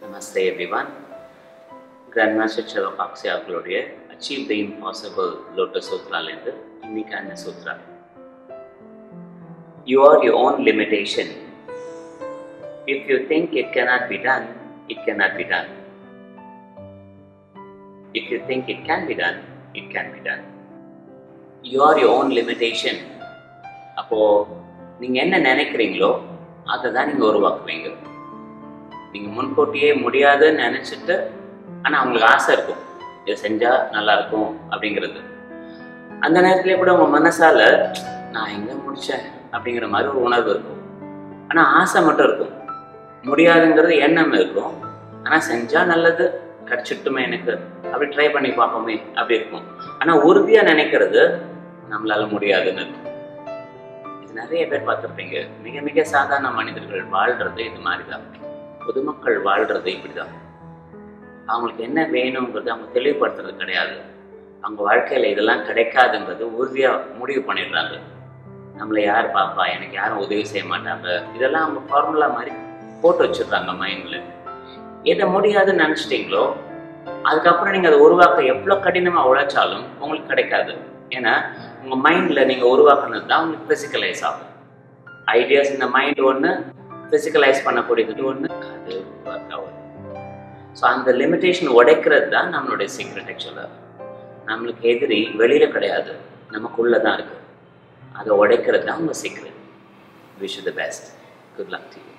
Namaste everyone. Grandmaster Chalok Akshay அவர்களுடைய Achieve the Impossible Lotus Sutra-லேருந்து இன்னைக்கான சூத்ரா. You are your own limitation. If you think it cannot be done, it cannot be done. If you think it can be done, it can be done. You are your own limitation. அப்போ நீங்க என்ன நினைக்கிறீங்களோ அதை தான் நீங்க உருவாக்குவீங்க. நீங்க முன்கூட்டியே முடியாதுன்னு நினைச்சிட்டு ஆனா அவங்களுக்கு ஆசை இருக்கும், இதை செஞ்சா நல்லா இருக்கும் அப்படிங்கிறது. அந்த நேரத்துல கூட உங்க மனசால நான் எங்க முடிச்சேன் அப்படிங்கிற மாதிரி ஒரு உணர்வு இருக்கும். ஆனா ஆசை மட்டும் இருக்கும், முடியாதுங்கிறது எண்ணம் இருக்கும். ஆனா செஞ்சா நல்லது, கிடைச்சிட்டுமே எனக்கு, அப்படி ட்ரை பண்ணி பார்ப்போமே அப்படி இருக்கும். ஆனா உறுதியா நினைக்கிறது நம்மளால முடியாதுன்னு இருக்கும். இது நிறைய பேர் பார்த்துருப்பீங்க. மிக மிக சாதாரண மனிதர்கள் வாழ்றது இது மாதிரிதான். பொதுமக்கள் வாழ்றது இப்படிதான். அவங்களுக்கு என்ன வேணுங்கிறது அவங்க தெளிவுபடுத்துறது கிடையாது. அவங்க வாழ்க்கையில இதெல்லாம் கிடைக்காதுங்கிறது உறுதியா முடிவு பண்ணிடுறாங்க. நம்மளை யார் பாப்பா, எனக்கு யாரும் உதவி செய்ய மாட்டாங்க, இதெல்லாம் அவங்க ஃபார்முலா மாதிரி போட்டு வச்சிடுறாங்க மைண்ட்ல. எதை முடியாதுன்னு நினைச்சிட்டீங்களோ அதுக்கப்புறம் நீங்க அதை உருவாக்க எவ்வளவு கடினமா உழைச்சாலும் உங்களுக்கு கிடைக்காது. ஏன்னா உங்க மைண்ட்ல நீங்க உருவாக்குனது தான் உங்களுக்கு பிசிக்கலைஸ் ஆகும். ஐடியாஸ் இந்த மைண்ட் ஒன்று, பிசிக்கலைஸ் பண்ணக்கூடியது ஒன்று, அது ஒர்க் ஆகும். ஸோ அந்த லிமிட்டேஷன் உடைக்கிறது தான் நம்மளுடைய சீக்ரெட். ஆக்சுவலாக நம்மளுக்கு எதிரி வெளியில கிடையாது, நமக்குள்ள தான் இருக்கு. அதை உடைக்கிறது தான் உங்க secret. Wish you the best. Good luck to you.